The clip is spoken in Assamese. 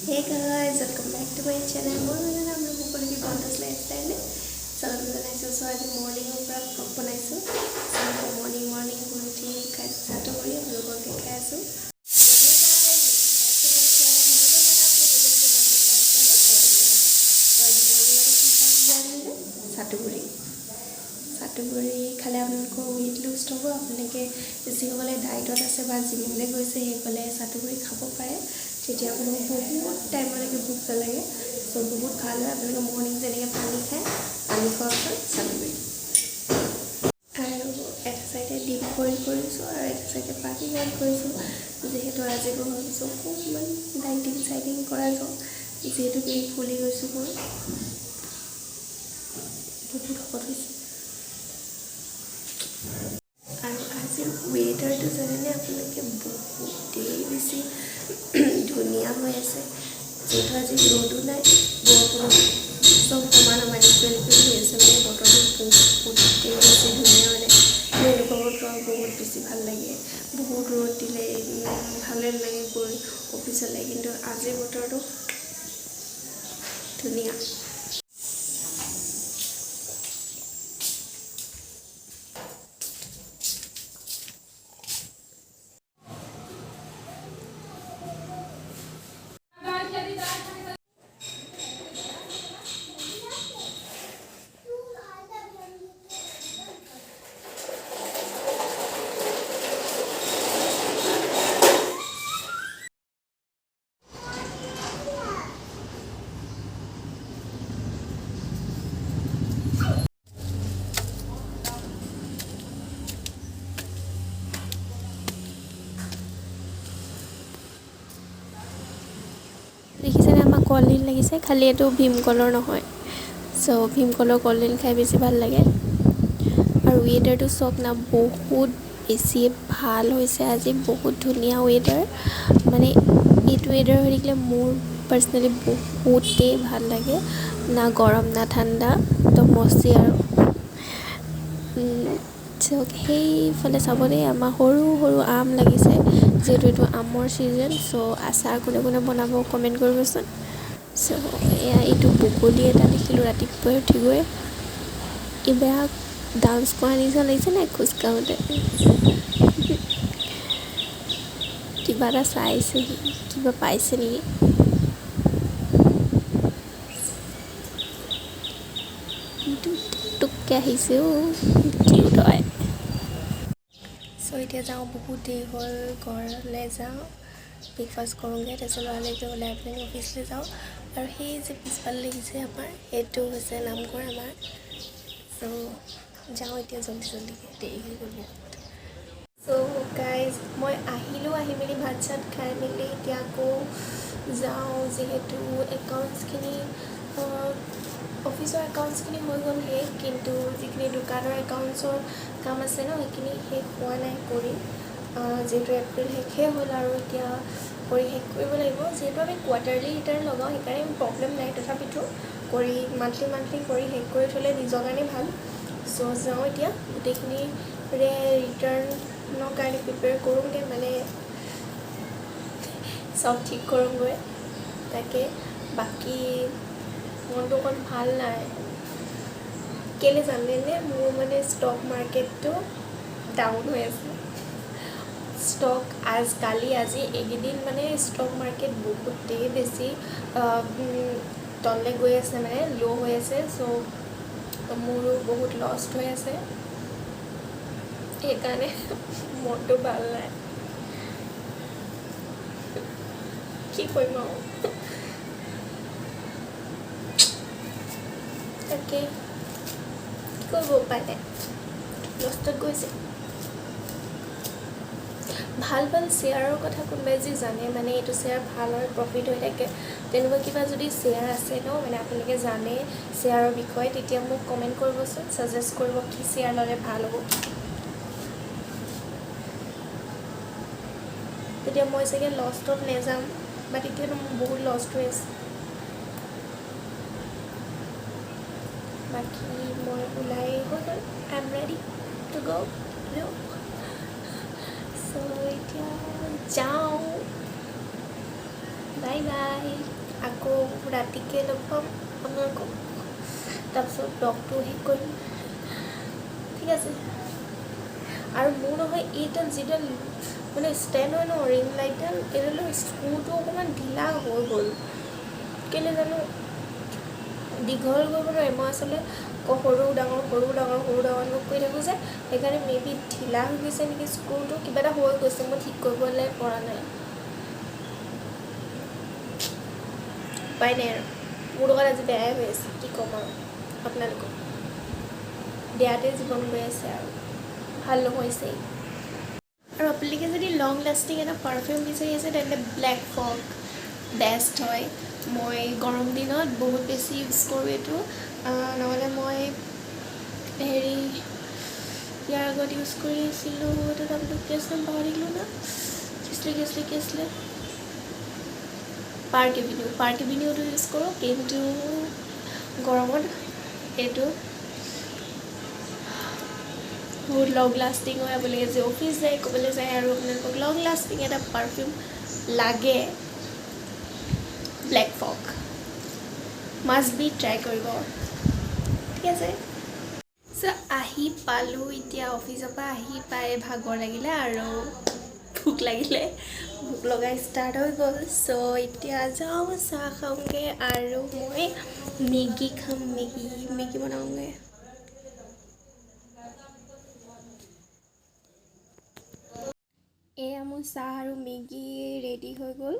Hey guys, welcome back to my channel. More than I'm looking for the Bondas lifestyle. So I'm gonna so आज morning ऊपर vlog बनाइছো. So morning उठी खाइ सातो কৰি আপোনালোকক দেখাইছো. सातुगुरी खाले आपको वेट लूज হ'ব আপোনালোকে যিসকলে ডায়েটত আছে বা জিমলৈ গৈছে সেইসকলে সাতুগুৰি খাব পাৰে তেতিয়া আপোনাক বহুত টাইমলৈকে ভোক নালাগে সো বহুত ভাল হয় আপোনালোকে মৰ্নিং যেনেকৈ পানী খায় পানী খোৱাৰ পিছত সাতুগুৰি আৰু এটা চাইডে ডিপ বইল কৰিছোঁ আৰু এটা চাইডে পানী এড কৰিছোঁ যিহেতু আজি ভাবিছোঁ অকণমান ডাইটিং কৰা যাওক যিহেতু পেট ফুলি গৈছোঁ মই বহুত শকত হৈছোঁ আৰু আজিৰ ৱেডাৰটো জানেনে আপোনালোকে বহুতেই বেছি ধুনীয়া হৈ আছে যিহেতু আজি ৰ'দো নাই বৰষুণো চব সমান ইকুৱেলি হৈ আছে মানে বতৰটো বহুতেই বেছি ধুনীয়া মানে এনেকুৱা বতৰ বহুত বেছি ভাল লাগে বহুত ৰ'দ দিলে ভালে লাগে গৈ অফিচলৈ কিন্তু আজিৰ বতৰটো ধুনীয়া দেখিছেনে আমাক কলডিল লাগিছে খালি এইটো ভীমকলৰ নহয় সো ভীমকলৰ কলডিল খাই বেছি ভাল লাগে আৰু ৱেডাৰটো চক না বহুত বেছি ভাল হৈছে আজি বহুত ধুনীয়া ৱেডাৰ মানে এইটো ৱেডাৰ হৈ থাকিলে মোৰ পাৰ্চনেলি বহুতেই ভাল লাগে না গৰম না ঠাণ্ডা তো মস্তি আৰু সেইফালে চাব দেই আমাৰ সৰু সৰু আম লাগিছে যিহেতু এইটো আমৰ ছিজন চ' আচাৰ কোনে কোনে বনাব কমেণ্ট কৰিবচোন চ' এয়া এইটো বগলী এটা দেখিলোঁ ৰাতিপুৱাই উঠি গৈ ই বেয়া ডান্স কৰা নিচিনা লাগিছে নাই খোজকাঢ়োতে কিবা এটা চাইছে কিবা পাইছে নেকি টুককৈ আহিছে কিউট হয় চ' এতিয়া যাওঁ বহুত দেৰি হ'ল ঘৰলৈ যাওঁ ব্ৰেকফাষ্ট কৰোঁগৈ তাৰপিছত লৰালৰিকৈ ওলাই পেলাই অফিচলৈ যাওঁ আৰু সেই যে পিছফালে দেখিছে আমাৰ এইটো হৈছে নামঘৰ আমাৰ চ' যাওঁ এতিয়া জল্দিকৈ দেৰি হৈ গ'ল চ' গাইজ মই আহি মেলি ভাত চাত খাই মেলি এতিয়া আকৌ যাওঁ যিহেতু একাউণ্টছখিনি অফিচৰ একাউণ্টছখিনি হৈ গ'ল শেষ কিন্তু যিখিনি দোকানৰ একাউণ্টছৰ কাম আছে ন সেইখিনি শেষ হোৱা নাই কৰি যিহেতু এপ্ৰিল শেষেই হ'ল আৰু এতিয়া কৰি শেষ কৰিব লাগিব যিহেতু আমি কোৱাৰ্টাৰলি ৰিটাৰ্ণ লগাওঁ সেইকাৰণে প্ৰব্লেম নাই তথাপিতো কৰি মান্থলি কৰি শেষ কৰি থ'লে নিজৰ কাৰণে ভাল চ' যাওঁ এতিয়া গোটেইখিনিৰে ৰিটাৰ্ণৰ কাৰণে প্ৰিপেয়াৰ কৰোঁগৈ মানে চব ঠিক কৰোঁগৈ তাকে বাকী মনটো অকণ ভাল নাই কেলৈ জানেনে মোৰ মানে ষ্টক মাৰ্কেটটো ডাউন হৈ আছে ষ্টক আজি এইকেইদিন মানে ষ্টক মাৰ্কেট বহুতেই বেছি তললৈ গৈ আছে মানে ল' হৈ আছে চ' মোৰো বহুত লষ্ট হৈ আছে সেইকাৰণে মনটো ভাল নাই কি কৰিম আৰু তাকে কি কৰিব উপায় নাই লষ্টত গৈছে ভাল শ্বেয়াৰৰ কথা কোনোবাই যি জানে মানে এইটো শ্বেয়াৰ ভাল হয় প্ৰফিট হৈ থাকে তেনেকুৱা কিবা যদি শ্বেয়াৰ আছে ন মানে আপোনালোকে জানে শ্বেয়াৰৰ বিষয়ে তেতিয়া মোক কমেণ্ট কৰিবচোন ছাজেষ্ট কৰিব কি শ্বেয়াৰ ল'লে ভাল হ'ব তেতিয়া মই চাগে লষ্টত নেযাম বাট এতিয়াতো মোৰ বহুত লষ্ট হৈ আছে বাকী মই ওলাই হৈ গ'ল আই এম ৰেডি টু গ' চ' এতিয়া যাওঁ বাই বাই। আকৌ ৰাতিকৈ লগ পাম আপোনালোকক, তাৰপিছত ব্লগটো শেষ কৰিম, ঠিক আছে। আৰু মোৰ নহয় এইডাল যিডাল মানে ষ্টেণ্ড হয় ন ৰিং লাইটডাল, এইডালৰ স্ক্ৰুটো অকণমান ঢিলা হৈ গ'ল, কেলৈ জানো দীঘল কৰিব নোৱাৰে। মই আচলতে সৰু ডাঙৰ কৰি থাকোঁ যে, সেইকাৰণে মেবি ঢিলা হৈ গৈছে নেকি স্ক্ৰুটো, কিবা এটা হৈ গৈছে, মই ঠিক কৰিবলৈ পৰা নাই। উপায় নাই আৰু, মোৰ লগত আজি বেয়াই হৈ আছে, কি ক'ম আৰু আপোনালোকক, বেয়াতে জীৱন গৈ আছে আৰু ভাল নহৈছেই। আৰু আপোনালোকে যদি লং লাষ্টিং এটা পাৰফিউম বিচাৰি আছে তেন্তে ব্লেক ফগ বেষ্ট হয়। মই গৰম দিনত বহুত বেছি ইউজ কৰোঁ এইটো, নহ'লে মই হেৰি ইয়াৰ আগত ইউজ কৰি আছিলোঁ, এইটো নামটো কি আছিলে পাহৰি থাকিলোঁ না, কি আছিলে পাৰ্ক এভিনিউটো ইউজ কৰোঁ, কিন্তু গৰমত এইটো বহুত লং লাষ্টিং হয়। আপোনালোকে যে অফিচ যায়, ক'বলৈ যায় আৰু আপোনালোকক লং লাষ্টিং এটা পাৰফিউম লাগে, black fog must B try কৰিব, ঠিক আছে। চ' আহি পালোঁ এতিয়া অফিচৰ পৰা, আহি পাই ভাগৰ লাগিলে আৰু ভোক লগাই ষ্টাৰ্ট হৈ গ'ল। চ' এতিয়া যাওঁ চাহ খাওঁগৈ আৰু মই মেগী খাম, মেগী বনাওঁগৈ। এয়া মোৰ চাহ আৰু মেগী ৰেডি হৈ গ'ল।